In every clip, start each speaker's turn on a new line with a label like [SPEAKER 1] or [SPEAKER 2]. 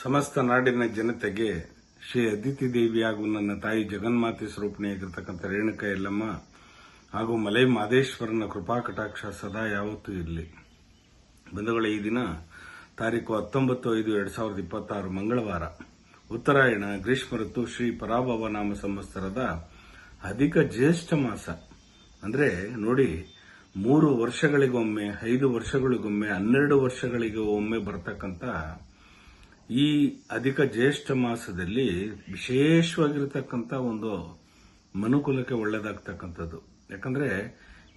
[SPEAKER 1] ಸಮಸ್ತ ನಾಡಿನ ಜನತೆಗೆ ಶ್ರೀ ಅದಿತಿ ದೇವಿ ಹಾಗೂ ನನ್ನ ತಾಯಿ ಜಗನ್ಮಾತೆ ಸ್ವರೂಪಿಣಿಯಾಗಿರ್ತಕ್ಕಂಥ ರೇಣುಕಾ ಯಲ್ಲಮ್ಮ ಹಾಗೂ ಮಲೈ ಮಾದೇಶ್ವರನ ಕೃಪಾ ಕಟಾಕ್ಷ ಸದಾ ಯಾವತ್ತೂ ಇರಲಿ. ಬಂಧುಗಳೇ, ಈ ದಿನ ತಾರೀಕು 19/5/2026 ಮಂಗಳವಾರ, ಉತ್ತರಾಯಣ, ಗ್ರೀಷ್ಮ ಋತು, ಶ್ರೀ ಪರಾಭವ ನಾಮ ಸಂವತ್ಸರದ ಅಧಿಕ ಜ್ಯೇಷ್ಠ ಮಾಸ. ಅಂದ್ರೆ ನೋಡಿ, 3 ವರ್ಷಗಳಿಗೊಮ್ಮೆ, 5 ವರ್ಷಗಳಿಗೊಮ್ಮೆ, 12 ವರ್ಷಗಳಿಗೆ ಒಮ್ಮೆ ಬರತಕ್ಕಂಥ ಈ ಅಧಿಕ ಜ್ಯೇಷ್ಠ ಮಾಸದಲ್ಲಿ ವಿಶೇಷವಾಗಿರತಕ್ಕಂಥ ಒಂದು ಮನುಕುಲಕ್ಕೆ ಒಳ್ಳೆದಾಗ್ತಕ್ಕಂಥದ್ದು. ಯಾಕಂದ್ರೆ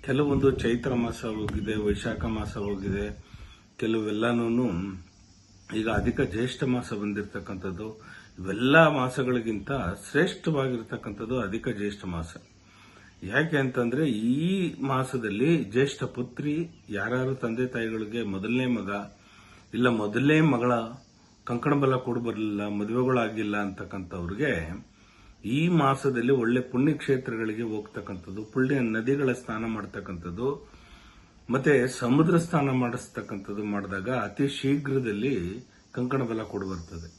[SPEAKER 1] ಕೆಲವೊಂದು ಚೈತ್ರ ಮಾಸ ಹೋಗಿದೆ, ವೈಶಾಖ ಮಾಸ ಹೋಗಿದೆ, ಕೆಲವೆಲ್ಲನೂ ಈಗ ಅಧಿಕ ಜ್ಯೇಷ್ಠ ಮಾಸ ಬಂದಿರತಕ್ಕಂಥದ್ದು. ಇವೆಲ್ಲ ಮಾಸಗಳಿಗಿಂತ ಶ್ರೇಷ್ಠವಾಗಿರ್ತಕ್ಕಂಥದ್ದು ಅಧಿಕ ಜ್ಯೇಷ್ಠ ಮಾಸ. ಯಾಕೆ ಅಂತಂದ್ರೆ ಈ ಮಾಸದಲ್ಲಿ ಜ್ಯೇಷ್ಠ ಪುತ್ರಿ, ಯಾರ್ಯಾರು ತಂದೆ ತಾಯಿಗಳಿಗೆ ಮೊದಲನೇ ಮಗ ಇಲ್ಲ ಮೊದಲನೇ ಮಗಳ ಕಂಕಣ ಬಲ ಕೊಡು ಬರಲಿಲ್ಲ, ಮದುವೆಗಳಾಗಿಲ್ಲ ಅಂತಕ್ಕಂಥವ್ರಿಗೆ ಈ ಮಾಸದಲ್ಲಿ ಒಳ್ಳೆ ಪುಣ್ಯಕ್ಷೇತ್ರಗಳಿಗೆ ಹೋಗ್ತಕ್ಕಂಥದ್ದು, ಪುಣ್ಯ ನದಿಗಳ ಸ್ನಾನ ಮಾಡ್ತಕ್ಕಂಥದ್ದು, ಮತ್ತೆ ಸಮುದ್ರ ಸ್ನಾನ ಮಾಡಿಸ್ತಕ್ಕಂಥದ್ದು ಮಾಡಿದಾಗ ಅತಿ ಶೀಘ್ರದಲ್ಲಿ ಕಂಕಣ ಬಲ ಕೊಡು ಬರ್ತದೆ.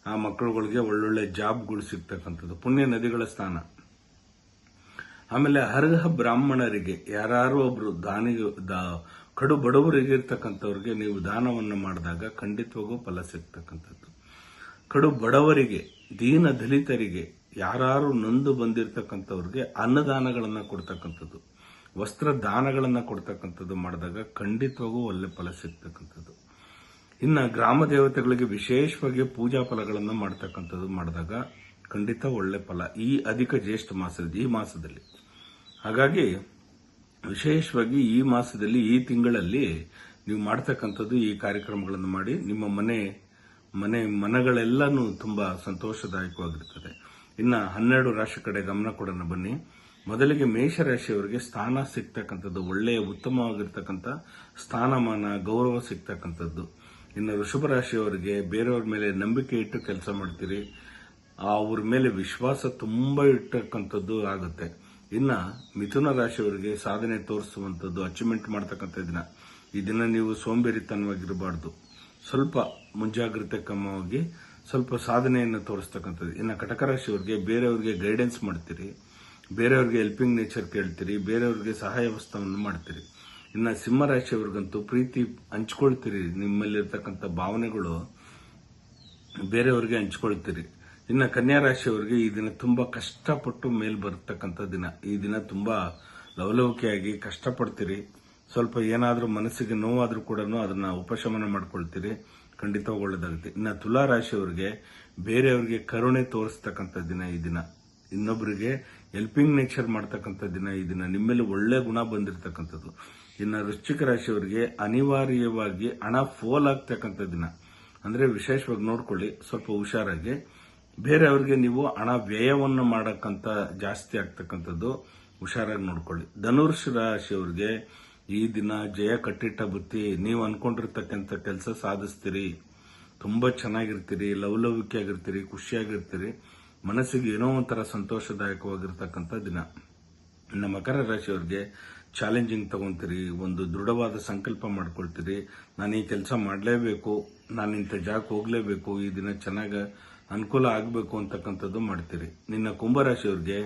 [SPEAKER 1] ಆ ಮಕ್ಕಳುಗಳಿಗೆ ಒಳ್ಳೊಳ್ಳೆ ಜಾಬ್ಗಳು ಸಿಗ್ತಕ್ಕಂಥದ್ದು, ಪುಣ್ಯ ನದಿಗಳ ಸ್ನಾನ. ಆಮೇಲೆ ಅರ್ಹ ಬ್ರಾಹ್ಮಣರಿಗೆ, ಯಾರು ಒಬ್ರು ಕಡು ಬಡವರಿಗೆ ಇರ್ತಕ್ಕಂಥವ್ರಿಗೆ ನೀವು ದಾನವನ್ನು ಮಾಡಿದಾಗ ಖಂಡಿತವಾಗೂ ಫಲ ಸಿಗ್ತಕ್ಕಂಥದ್ದು. ಕಡು ಬಡವರಿಗೆ, ದೀನ ದಲಿತರಿಗೆ, ಯಾರು ನೊಂದು ಬಂದಿರತಕ್ಕಂಥವ್ರಿಗೆ ಅನ್ನದಾನಗಳನ್ನು ಕೊಡ್ತಕ್ಕಂಥದ್ದು, ವಸ್ತ್ರ ದಾನಗಳನ್ನು ಕೊಡ್ತಕ್ಕಂಥದ್ದು ಮಾಡಿದಾಗ ಖಂಡಿತವಾಗೂ ಒಳ್ಳೆ ಫಲ ಸಿಗ್ತಕ್ಕಂಥದ್ದು. ಇನ್ನು ಗ್ರಾಮ ದೇವತೆಗಳಿಗೆ ವಿಶೇಷವಾಗಿ ಪೂಜಾ ಫಲಗಳನ್ನು ಮಾಡ್ತಕ್ಕಂಥದ್ದು ಮಾಡಿದಾಗ ಖಂಡಿತ ಒಳ್ಳೆ ಫಲ ಈ ಅಧಿಕ ಜ್ಯೇಷ್ಠ ಈ ಮಾಸದಲ್ಲಿ. ಹಾಗಾಗಿ ವಿಶೇಷವಾಗಿ ಈ ಮಾಸದಲ್ಲಿ, ಈ ತಿಂಗಳಲ್ಲಿ ನೀವು ಮಾಡ್ತಕ್ಕಂಥದ್ದು ಈ ಕಾರ್ಯಕ್ರಮಗಳನ್ನು ಮಾಡಿ ನಿಮ್ಮ ಮನಗಳೆಲ್ಲನೂ ತುಂಬಾ ಸಂತೋಷದಾಯಕವಾಗಿರ್ತದೆ. ಇನ್ನು 12 ರಾಶಿ ಕಡೆ ಗಮನ ಕೊಡೋಣ ಬನ್ನಿ. ಮೊದಲಿಗೆ ಮೇಷರಾಶಿಯವರಿಗೆ ಸ್ಥಾನ ಸಿಗ್ತಕ್ಕಂಥದ್ದು, ಒಳ್ಳೆಯ ಉತ್ತಮವಾಗಿರ್ತಕ್ಕಂಥ ಸ್ಥಾನಮಾನ, ಗೌರವ ಸಿಗ್ತಕ್ಕಂಥದ್ದು. ಇನ್ನು ವೃಷಭ ರಾಶಿಯವರಿಗೆ ಬೇರೆಯವ್ರ ಮೇಲೆ ನಂಬಿಕೆ ಇಟ್ಟು ಕೆಲಸ ಮಾಡ್ತೀರಿ, ಅವ್ರ ಮೇಲೆ ವಿಶ್ವಾಸ ತುಂಬಾ ಇಟ್ಟಕ್ಕಂಥದ್ದು ಆಗುತ್ತೆ. ಇನ್ನ ಮಿಥುನ ರಾಶಿಯವರಿಗೆ ಸಾಧನೆ ತೋರಿಸುವಂಥದ್ದು, ಅಚೀವ್ಮೆಂಟ್ ಮಾಡ್ತಕ್ಕಂಥ ದಿನ. ಈ ದಿನ ನೀವು ಸೋಂಬೇರಿತನವಾಗಿರಬಾರ್ದು, ಸ್ವಲ್ಪ ಮುಂಜಾಗ್ರತೆ ಕ್ರಮವಾಗಿ ಸ್ವಲ್ಪ ಸಾಧನೆಯನ್ನು ತೋರಿಸ್ತಕ್ಕಂಥದ್ದು. ಇನ್ನು ಕಟಕ ರಾಶಿಯವರಿಗೆ ಬೇರೆಯವರಿಗೆ ಗೈಡೆನ್ಸ್ ಮಾಡ್ತೀರಿ, ಬೇರೆಯವರಿಗೆ ಹೆಲ್ಪಿಂಗ್ ನೇಚರ್ ಕೇಳ್ತೀರಿ, ಬೇರೆಯವರಿಗೆ ಸಹಾಯ ವಸ್ತುವನ್ನು ಮಾಡ್ತೀರಿ. ಇನ್ನು ಸಿಂಹ ರಾಶಿಯವರಿಗಂತೂ ಪ್ರೀತಿ ಹಂಚ್ಕೊಳ್ತೀರಿ, ನಿಮ್ಮಲ್ಲಿರ್ತಕ್ಕಂಥ ಭಾವನೆಗಳು ಬೇರೆಯವರಿಗೆ ಹಂಚ್ಕೊಳ್ತೀರಿ. ಇನ್ನು ಕನ್ಯಾ ರಾಶಿಯವರಿಗೆ ಈ ದಿನ ತುಂಬಾ ಕಷ್ಟಪಟ್ಟು ಮೇಲ್ ಬರ್ತಕ್ಕಂಥ ದಿನ. ಈ ದಿನ ತುಂಬಾ ಲವಲವಿಕೆಯಾಗಿ ಕಷ್ಟಪಡ್ತೀರಿ, ಸ್ವಲ್ಪ ಏನಾದ್ರೂ ಮನಸ್ಸಿಗೆ ನೋವಾದ್ರೂ ಕೂಡ ಅದನ್ನ ಉಪಶಮನ ಮಾಡ್ಕೊಳ್ತೀರಿ, ಖಂಡಿತ ಒಳ್ಳೆದಾಗುತ್ತೆ. ಇನ್ನು ತುಲಾ ರಾಶಿಯವರಿಗೆ ಬೇರೆಯವರಿಗೆ ಕರುಣೆ ತೋರಿಸ್ತಕ್ಕಂಥ ದಿನ ಈ ದಿನ, ಇನ್ನೊಬ್ಬರಿಗೆ ಹೆಲ್ಪಿಂಗ್ ನೇಚರ್ ಮಾಡ್ತಕ್ಕಂಥ ದಿನ ಈ ದಿನ, ನಿಮ್ಮಲ್ಲಿ ಒಳ್ಳೆ ಗುಣ ಬಂದಿರತಕ್ಕಂಥದ್ದು. ಇನ್ನು ವೃಶ್ಚಿಕ ರಾಶಿಯವರಿಗೆ ಅನಿವಾರ್ಯವಾಗಿ ಹಣ ಫೋಲ್ ಆಗ್ತಕ್ಕಂಥ ದಿನ. ಅಂದ್ರೆ ವಿಶೇಷವಾಗಿ ನೋಡ್ಕೊಳ್ಳಿ, ಸ್ವಲ್ಪ ಹುಷಾರಾಗಿ. ಬೇರೆಯವರಿಗೆ ನೀವು ಹಣ ವ್ಯಯವನ್ನು ಮಾಡಕ್ಕಂತ ಜಾಸ್ತಿ ಆಗ್ತಕ್ಕಂಥದ್ದು, ಹುಷಾರಾಗಿ ನೋಡ್ಕೊಳ್ಳಿ. ಧನುರ್ಷ ರಾಶಿಯವರಿಗೆ ಈ ದಿನ ಜಯ ಕಟ್ಟಿಟ್ಟ ಬುತ್ತಿ, ನೀವು ಅನ್ಕೊಂಡಿರ್ತಕ್ಕಂಥ ಕೆಲಸ ಸಾಧಿಸ್ತೀರಿ, ತುಂಬಾ ಚೆನ್ನಾಗಿರ್ತೀರಿ, ಲವಲವಿಕೆ ಆಗಿರ್ತೀರಿ, ಖುಷಿಯಾಗಿರ್ತೀರಿ, ಮನಸ್ಸಿಗೆ ಏನೋ ಒಂಥರ ಸಂತೋಷದಾಯಕವಾಗಿರ್ತಕ್ಕಂಥ ದಿನ. ಇನ್ನು ಮಕರ ರಾಶಿಯವರಿಗೆ ಚಾಲೆಂಜಿಂಗ್ ತಗೊಂತೀರಿ, ಒಂದು ದೃಢವಾದ ಸಂಕಲ್ಪ ಮಾಡ್ಕೊಳ್ತೀರಿ, ನಾನು ಈ ಕೆಲಸ ಮಾಡಲೇಬೇಕು, ನಾನು ಇಂಥ ಜಾಗಕ್ಕೆ ಹೋಗ್ಲೇಬೇಕು, ಈ ದಿನ ಚೆನ್ನಾಗಿ ಅನುಕೂಲ ಆಗಬೇಕು ಅಂತಕ್ಕಂಥದ್ದು ಮಾಡ್ತೀರಿ. ನಿನ್ನ ಕುಂಭರಾಶಿಯವರಿಗೆ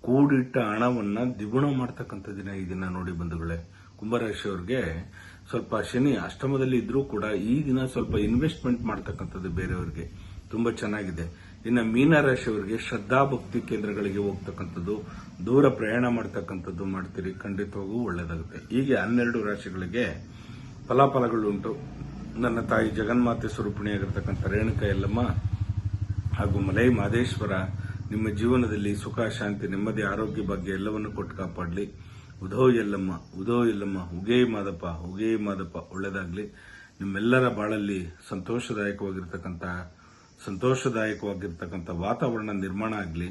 [SPEAKER 1] ಕೂಡಿಟ್ಟ ಹಣವನ್ನ ದ್ವಿಗುಣ ಮಾಡ್ತಕ್ಕಂಥ ದಿನ ಈ ದಿನ. ನೋಡಿ ಬಂಧುಗಳೇ, ಕುಂಭರಾಶಿಯವರಿಗೆ ಸ್ವಲ್ಪ ಶನಿ ಅಷ್ಟಮದಲ್ಲಿ ಇದ್ರೂ ಕೂಡ ಈ ದಿನ ಸ್ವಲ್ಪ ಇನ್ವೆಸ್ಟ್ಮೆಂಟ್ ಮಾಡ್ತಕ್ಕಂಥದ್ದು ಬೇರೆಯವರಿಗೆ ತುಂಬಾ ಚೆನ್ನಾಗಿದೆ. ಇನ್ನು ಮೀನರಾಶಿಯವರಿಗೆ ಶ್ರದ್ಧಾ ಭಕ್ತಿ ಕೇಂದ್ರಗಳಿಗೆ ಹೋಗ್ತಕ್ಕಂಥದ್ದು, ದೂರ ಪ್ರಯಾಣ ಮಾಡ್ತಕ್ಕಂಥದ್ದು ಮಾಡ್ತೀರಿ, ಖಂಡಿತವಾಗೂ ಒಳ್ಳೆಯದಾಗುತ್ತೆ. ಹೀಗೆ 12 ರಾಶಿಗಳಿಗೆ ಫಲಾಫಲಗಳುಂಟು. ನನ್ನ ತಾಯಿ ಜಗನ್ಮಾತೆ ಸ್ವರೂಪಿಣಿಯಾಗಿರ್ತಕ್ಕಂಥ ರೇಣುಕಾ ಯಲ್ಲಮ್ಮ ಹಾಗೂ ಮಲೈ ಮಾದೇಶ್ವರ ನಿಮ್ಮ ಜೀವನದಲ್ಲಿ ಸುಖ, ಶಾಂತಿ, ನೆಮ್ಮದಿ, ಆರೋಗ್ಯ, ಭಾಗ್ಯ ಎಲ್ಲವನ್ನು ಕೊಟ್ಟು ಕಾಪಾಡಲಿ. ಉದೋ ಯಲ್ಲಮ್ಮ, ಉದೋ ಯಲ್ಲಮ್ಮ, ಉಗೇ ಮಾದಪ್ಪ, ಉಗೇ ಮಾದಪ್ಪ, ಒಳ್ಳೆದಾಗ್ಲಿ. ನಿಮ್ಮೆಲ್ಲರ ಬಾಳಲ್ಲಿ ಸಂತೋಷದಾಯಕವಾಗಿರ್ತಕ್ಕಂಥ ವಾತಾವರಣ ನಿರ್ಮಾಣ ಆಗಲಿ.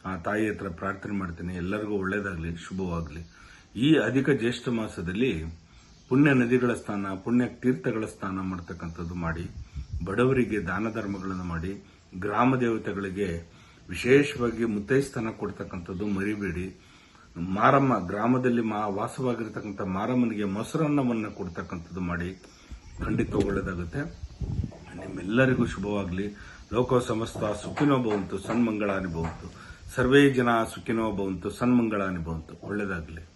[SPEAKER 1] ಆ ತಾಯಿ ಹತ್ರ ಪ್ರಾರ್ಥನೆ ಮಾಡ್ತೀನಿ, ಎಲ್ಲರಿಗೂ ಒಳ್ಳೆದಾಗ್ಲಿ, ಶುಭವಾಗಲಿ. ಈ ಅಧಿಕ ಜ್ಯೇಷ್ಠ ಮಾಸದಲ್ಲಿ ಪುಣ್ಯ ನದಿಗಳ ಸ್ನಾನ, ಪುಣ್ಯ ತೀರ್ಥಗಳ ಸ್ನಾನ ಮಾಡ್ತಕ್ಕಂಥದ್ದು ಮಾಡಿ, ಬಡವರಿಗೆ ದಾನ ಧರ್ಮಗಳನ್ನು ಮಾಡಿ, ಗ್ರಾಮ ದೇವತೆಗಳಿಗೆ ವಿಶೇಷವಾಗಿ ಮುತ್ತೈಸ್ಥಾನ ಕೊಡ್ತಕ್ಕಂಥದ್ದು ಮರಿಬೇಡಿ. ಮಾರಮ್ಮ, ಗ್ರಾಮದಲ್ಲಿ ವಾಸವಾಗಿರ್ತಕ್ಕಂಥ ಮಾರಮ್ಮನಿಗೆ ಮೊಸರನ್ನವನ್ನು ಕೊಡ್ತಕ್ಕಂಥದ್ದು ಮಾಡಿ, ಖಂಡಿತ ಒಳ್ಳೆದಾಗುತ್ತೆ. ನಿಮ್ಮೆಲ್ಲರಿಗೂ ಶುಭವಾಗಲಿ. ಲೋಕೋ ಸಮಸ್ತ ಸುಖಿನೋ ಭವಂತು, ಸನ್ಮಂಗಳಾನಿ ಭವಂತು. ಸರ್ವೇ ಜನ ಸುಖಿನೋ ಭವಂತು, ಸನ್ಮಂಗಳಾನಿ ಭವಂತು. ಒಳ್ಳೆಯದಾಗಲಿ.